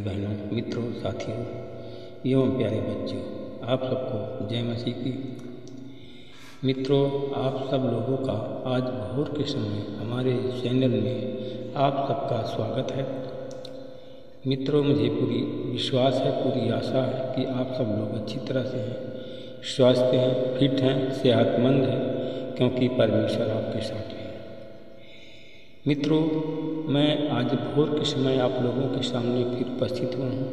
बहनों, मित्रों, साथियों एवं प्यारे बच्चों, आप सबको जय मसीह की। मित्रों, आप सब लोगों का आज भोर के समय हमारे चैनल में आप सबका स्वागत है। मित्रों, मुझे पूरी विश्वास है, पूरी आशा है कि आप सब लोग अच्छी तरह से हैं, स्वस्थ हैं, फिट हैं, सेहतमंद हैं, क्योंकि परमेश्वर आपके साथ है। मित्रों, मैं आज भोर के समय आप लोगों के सामने फिर उपस्थित हुआ हूँ।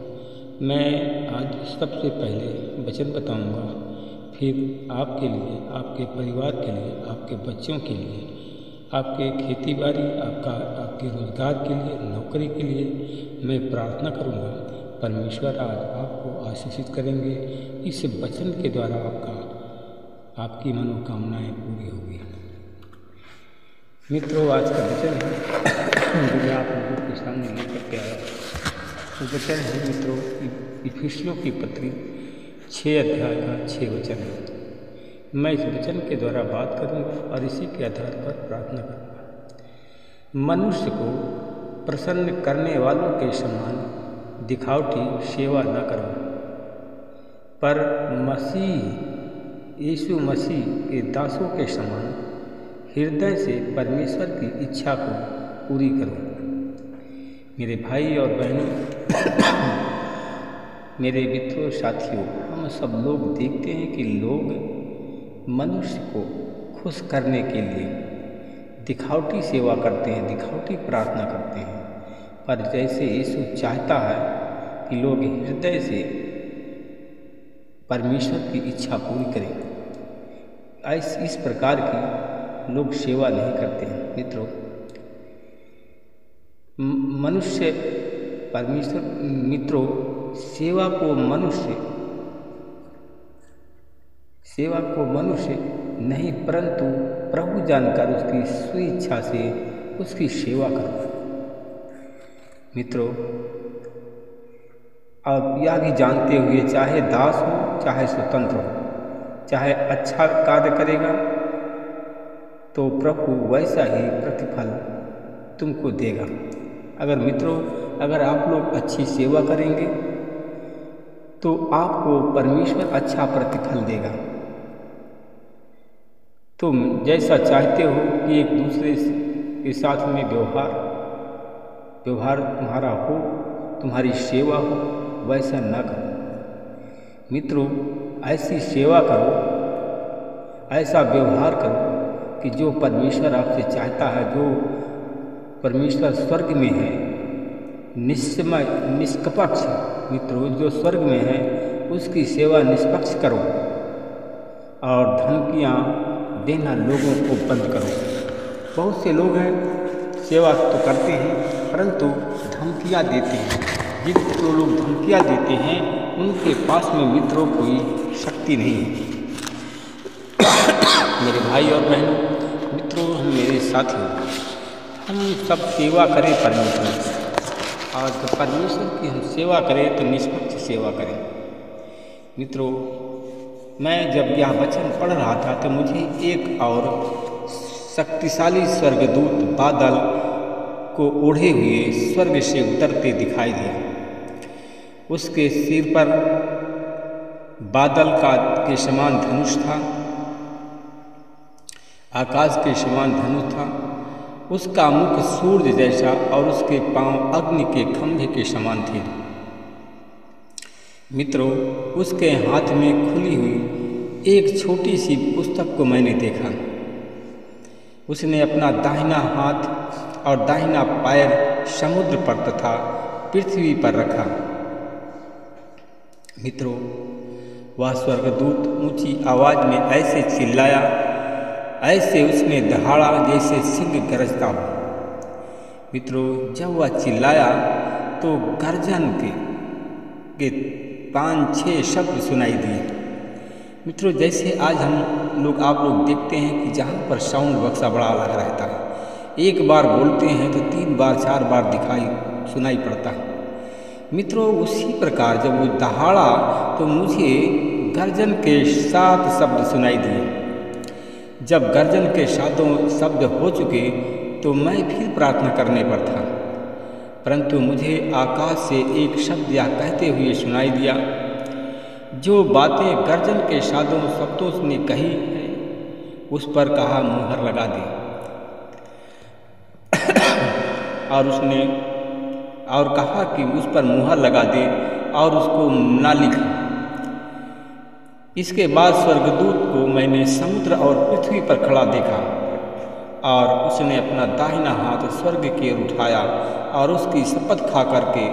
मैं आज सबसे पहले वचन बताऊँगा, फिर आपके लिए, आपके परिवार के लिए, आपके बच्चों के लिए, आपके खेती बाड़ी, आपके रोजगार के लिए, नौकरी के लिए मैं प्रार्थना करूँगा। परमेश्वर आज आपको आशीषित करेंगे। इस वचन के द्वारा आपकी मनोकामनाएं पूरी होगी। मित्रों, आज का वचन है जो मैं आप लोगों के सामने लेकर के आया। तो वचन है मित्रों, इफिसियों की पत्री 6 अध्याय का 6 वचन है। मैं इस वचन के द्वारा बात करूंगा और इसी के आधार पर प्रार्थना करूंगा। मनुष्य को प्रसन्न करने वालों के समान दिखावटी सेवा न करो, पर यीशु मसीह के दासों के समान हृदय से परमेश्वर की इच्छा को पूरी करो। मेरे भाई और बहनों, मेरे मित्रों, साथियों, हम सब लोग देखते हैं कि लोग मनुष्य को खुश करने के लिए दिखावटी सेवा करते हैं, दिखावटी प्रार्थना करते हैं। पर जैसे यीशु चाहता है कि लोग हृदय से परमेश्वर की इच्छा पूरी करें, इस प्रकार की लोग सेवा नहीं करते हैं। मित्रों, सेवा को मनुष्य नहीं, परंतु प्रभु जानकर उसकी स्वेच्छा से उसकी सेवा करो। मित्रों, आप यह भी जानते हुए, चाहे दास हो, चाहे स्वतंत्र हो, चाहे अच्छा कार्य करेगा तो प्रभु वैसा ही प्रतिफल तुमको देगा। अगर आप लोग अच्छी सेवा करेंगे तो आपको परमेश्वर अच्छा प्रतिफल देगा। तुम जैसा चाहते हो कि एक दूसरे के साथ में व्यवहार तुम्हारा हो, तुम्हारी सेवा हो, वैसा न करो। मित्रों, ऐसी सेवा करो, ऐसा व्यवहार करो कि जो परमेश्वर आपसे चाहता है, जो परमेश्वर स्वर्ग में है, निष्कपक्ष। मित्रों, जो स्वर्ग में है उसकी सेवा निष्पक्ष करो और धमकियाँ देना लोगों को बंद करो। बहुत से लोग हैं, सेवा तो करते हैं परंतु धमकियाँ देते हैं। जो लोग धमकियाँ देते हैं उनके पास में मित्रों कोई शक्ति नहीं है। मेरे भाई और बहनों, मित्रों, मेरे साथियों, हम सब सेवा करें परमेश्वर की, और जब परमेश्वर की हम सेवा करें तो निष्पक्ष सेवा करें। मित्रों, मैं जब यह वचन पढ़ रहा था तो मुझे एक और शक्तिशाली स्वर्गदूत बादल को ओढ़े हुए स्वर्ग से उतरते दिखाई दिया। उसके सिर पर बादल के समान धनुष था, आकाश के समान धनुष था। उसका मुख सूर्य जैसा और उसके पांव अग्नि के खंभे के समान थे। मित्रों, उसके हाथ में खुली हुई एक छोटी सी पुस्तक को मैंने देखा। उसने अपना दाहिना हाथ और दाहिना पैर समुद्र पर तथा पृथ्वी पर रखा। मित्रों, वह स्वर्गदूत ऊंची आवाज में ऐसे चिल्लाया, ऐसे उसने दहाड़ा जैसे सिंह गरजता हो। मित्रों, जब वह चिल्लाया तो गर्जन के 5-6 शब्द सुनाई दिए। मित्रों, जैसे आज आप लोग देखते हैं कि जहाँ पर साउंड बक्सा बड़ा लगा रहता है, एक बार बोलते हैं तो 3 बार 4 बार सुनाई पड़ता है। मित्रों, उसी प्रकार जब वो दहाड़ा तो मुझे गर्जन के 7 शब्द सुनाई दिए। जब गर्जन के शब्द हो चुके तो मैं फिर प्रार्थना करने पर था। परंतु मुझे आकाश से एक शब्द यह कहते हुए सुनाई दिया, जो बातें गर्जन के शब्दों ने कही है उस पर कहा मुहर लगा दे। और कहा कि उस पर मुहर लगा दे और उसको ना लिख। इसके बाद स्वर्गदूत को मैंने समुद्र और पृथ्वी पर खड़ा देखा और उसने अपना दाहिना हाथ स्वर्ग की ओर उठाया और उसकी शपथ खा करके,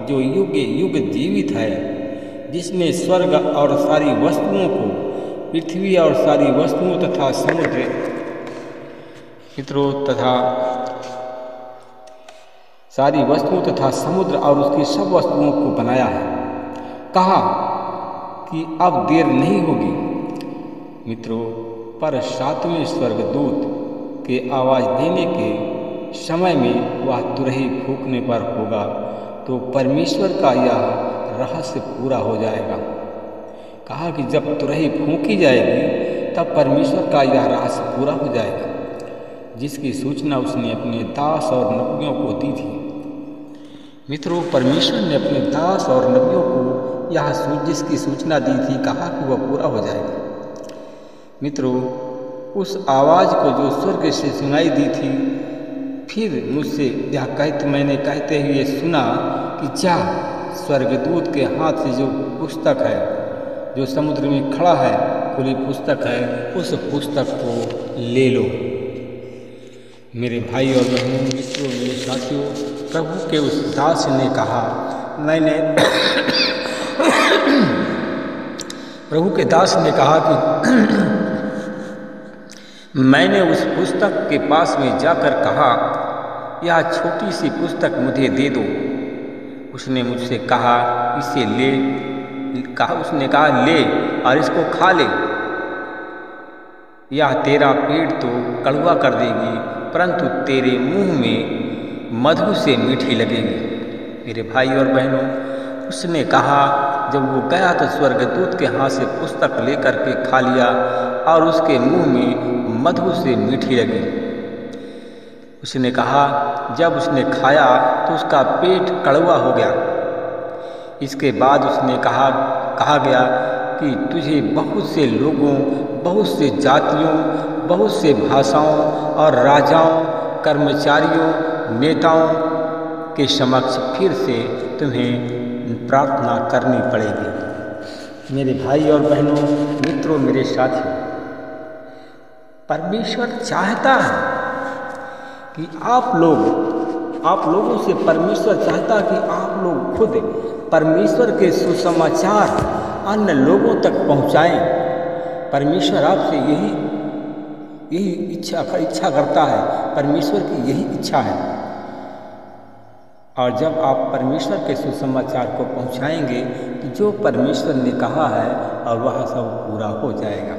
जो युग युग जीवित है, जिसने स्वर्ग और सारी वस्तुओं को, पृथ्वी और सारी वस्तुओं तथा समुद्र सारी वस्तुओं तथा समुद्र और उसकी सब वस्तुओं को बनाया है, कहा कि अब देर नहीं होगी। मित्रों, पर सातवें स्वर्गदूत के आवाज देने के समय में वह तुरही फूंकने पर होगा तो परमेश्वर का यह रहस्य पूरा हो जाएगा। कहा कि जब तुरही फूंकी जाएगी तब परमेश्वर का यह रहस्य पूरा हो जाएगा, जिसकी सूचना उसने अपने दास और नबियों को दी थी। मित्रों, परमेश्वर ने अपने दास और नबियों को यह जिसकी सूचना दी थी, कहा कि वह पूरा हो जाएगा। मित्रों, उस आवाज़ को जो स्वर्ग से सुनाई दी थी, फिर मुझसे मैंने कहते हुए सुना कि जा, स्वर्गदूत के हाथ से जो पुस्तक है, जो समुद्र में खड़ा है, खुली पुस्तक है, उस पुस्तक को ले लो। मेरे भाई और बहनों, मित्रों, मेरे साथियों, प्रभु के उस दास ने कहा, प्रभु के दास ने कहा कि मैंने उस पुस्तक के पास में जाकर कहा, यह छोटी सी पुस्तक मुझे दे दो। उसने मुझसे कहा, इसे ले। उसने कहा, ले और इसको खा ले। यह तेरा पेट तो कड़वा कर देगी, परंतु तेरे मुंह में मधु से मीठी लगेगी। मेरे भाई और बहनों, उसने कहा, जब वो गया तो स्वर्गदूत के हाथ से पुस्तक लेकर के खा लिया और उसके मुंह में मधु से मीठी लगी। उसने कहा, जब उसने खाया तो उसका पेट कड़वा हो गया। इसके बाद उसने कहा गया कि तुझे बहुत से लोगों, बहुत से जातियों, बहुत से भाषाओं और राजाओं, कर्मचारियों, नेताओं के समक्ष फिर से तुम्हें प्रार्थना करनी पड़ेगी। मेरे भाई और बहनों, मित्रों, मेरे साथियों, परमेश्वर चाहता है कि आप लोगों से परमेश्वर चाहता है कि आप लोग खुद परमेश्वर के सुसमाचार अन्य लोगों तक पहुंचाएं। परमेश्वर आपसे यही इच्छा करता है। परमेश्वर की यही इच्छा है। और जब आप परमेश्वर के सुसमाचार को पहुंचाएंगे तो जो परमेश्वर ने कहा है और वह सब पूरा हो जाएगा।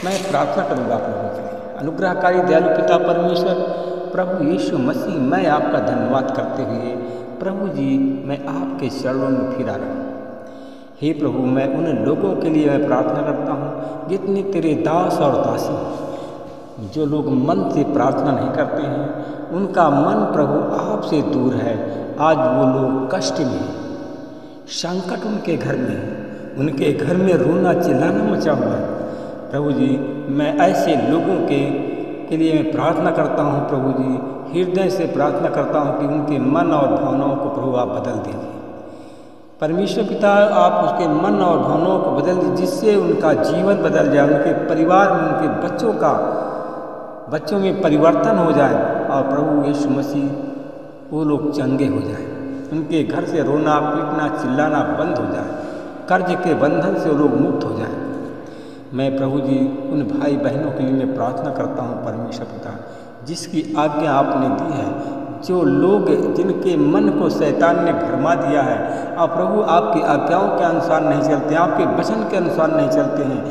मैं प्रार्थना करूंगा आप लोगों के लिए। अनुग्रहकारी दयालु पिता परमेश्वर, प्रभु यीशु मसीह, मैं आपका धन्यवाद करते हुए, प्रभु जी, मैं आपके चरणों में फिर आ रहा हूँ। हे प्रभु, मैं उन लोगों के लिए मैं प्रार्थना करता हूँ जितने तेरे दास और दासी, जो लोग मन से प्रार्थना नहीं करते हैं, उनका मन प्रभु आपसे दूर है। आज वो लोग कष्ट में, संकट उनके घर में, उनके घर में रोना चिल्लाना मचा हुआ है। प्रभु जी, मैं ऐसे लोगों के लिए मैं प्रार्थना करता हूँ। प्रभु जी, हृदय से प्रार्थना करता हूँ कि उनके मन और भावनाओं को प्रभु आप बदल दीजिए। परमेश्वर पिता, आप उसके मन और भावनाओं को बदल दीजिए, जिससे उनका जीवन बदल जाए, उनके परिवार में, उनके बच्चों में परिवर्तन हो जाए और प्रभु यीशु मसीह, वो लोग चंगे हो जाए, उनके घर से रोना पीटना चिल्लाना बंद हो जाए, कर्ज के बंधन से वो लोग मुक्त हो जाए। मैं प्रभु जी उन भाई बहनों के लिए मैं प्रार्थना करता हूँ परमेश्वर पिता, जिसकी आज्ञा आपने दी है, जो लोग जिनके मन को शैतान ने भरमा दिया है और प्रभु आपकी आज्ञाओं के अनुसार नहीं चलते, आपके वचन के अनुसार नहीं चलते हैं,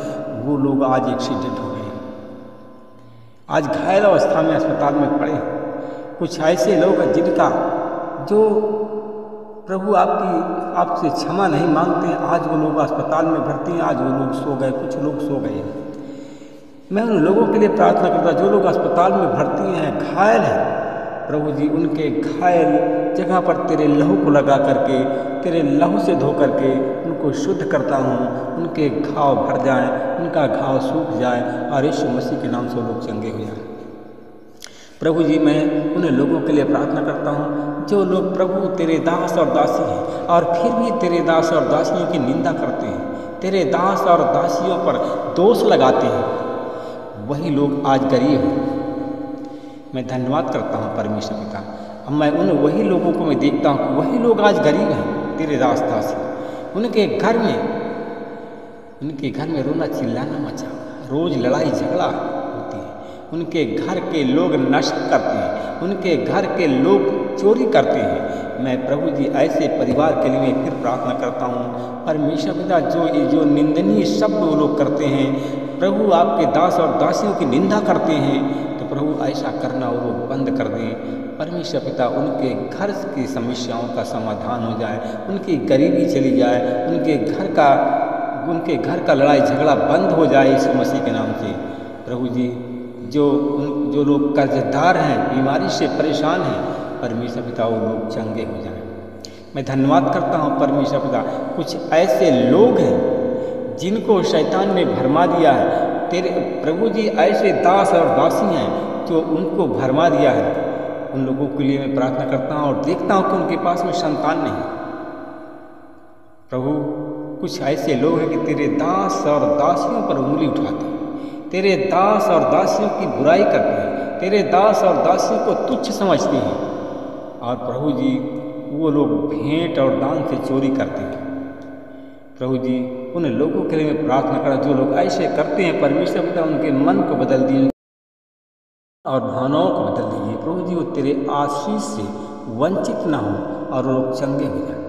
वो लोग आज एक्सीडेंट हो गए, आज घायल अवस्था में अस्पताल में पड़े। कुछ ऐसे लोग हैं जिनका जो प्रभु आपसे क्षमा नहीं मांगते हैं, आज वो लोग अस्पताल में भर्ती हैं, आज वो लोग सो गए, कुछ लोग सो गए। मैं उन लोगों के लिए प्रार्थना करता हूँ जो लोग अस्पताल में भर्ती हैं, घायल हैं, प्रभु जी उनके घायल जगह पर तेरे लहू को लगा करके, तेरे लहू से धो करके उनको शुद्ध करता हूँ। उनके घाव भर जाएं, उनका घाव सूख जाए और यीशु मसीह के नाम से वो लोग चंगे हो जाएं। प्रभु जी मैं उन लोगों के लिए प्रार्थना करता हूँ जो लोग प्रभु तेरे दास और दासी हैं और फिर भी तेरे दास और दासियों की निंदा करते हैं, तेरे दास और दासियों पर दोष लगाते हैं, वही लोग आज गरीब हैं। मैं धन्यवाद करता हूँ परमेश्वर पिता। अब मैं उन वही लोगों को मैं देखता हूँ कि वही लोग आज गरीब हैं, तेरे दास दासी। उनके घर में रोना चिल्लाना मचा, रोज लड़ाई झगड़ा होती है, उनके घर के लोग नष्ट करते हैं, उनके घर के लोग चोरी करते हैं। मैं प्रभु जी ऐसे परिवार के लिए मैं फिर प्रार्थना करता हूँ परमेश्वर पिता, जो निंदनीय शब्द वो लोग करते हैं प्रभु, आपके दास और दासियों की निंदा करते हैं, तो प्रभु ऐसा करना वो लोग बंद कर दें। परमेश्वर पिता उनके घर की समस्याओं का समाधान हो जाए, उनकी गरीबी चली जाए, उनके घर का लड़ाई झगड़ा बंद हो जाए यीशु मसीह के नाम से। प्रभु जी जो लोग कर्जदार हैं, बीमारी से परेशान हैं, परमेश्वर पिता वो लोग चंगे हो जाएं। मैं धन्यवाद करता हूँ परमेश्वर पिता, कुछ ऐसे लोग हैं जिनको शैतान ने भरमा दिया है, तेरे प्रभु जी ऐसे दास और दासी हैं जो उनको भरमा दिया है। उन लोगों के लिए मैं प्रार्थना करता हूँ और देखता हूँ कि उनके पास में संतान नहीं। प्रभु कुछ ऐसे लोग हैं कि तेरे दास और दासियों पर उंगली उठाते हैं, तेरे दास और दासियों की बुराई करते हैं, तेरे दास और दासियों को तुच्छ समझते हैं, और प्रभु जी वो लोग भेंट और दान से चोरी करते हैं। प्रभु जी उन लोगों के लिए मैं प्रार्थना करा जो लोग ऐसे करते हैं, परमेश्वर पिता उनके मन को बदल दिए और भावनाओं को बदल दीजिए। प्रभु जी वो तेरे आशीष से वंचित ना हो और वो लोग चंगे हो जाए।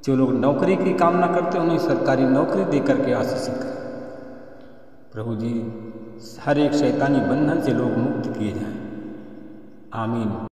जो लोग नौकरी की कामना करते हैं उन्हें सरकारी नौकरी दे करके आशीषित करें। प्रभु जी हर एक शैतानी बंधन से लोग मुक्त किए जाएं। आमीन।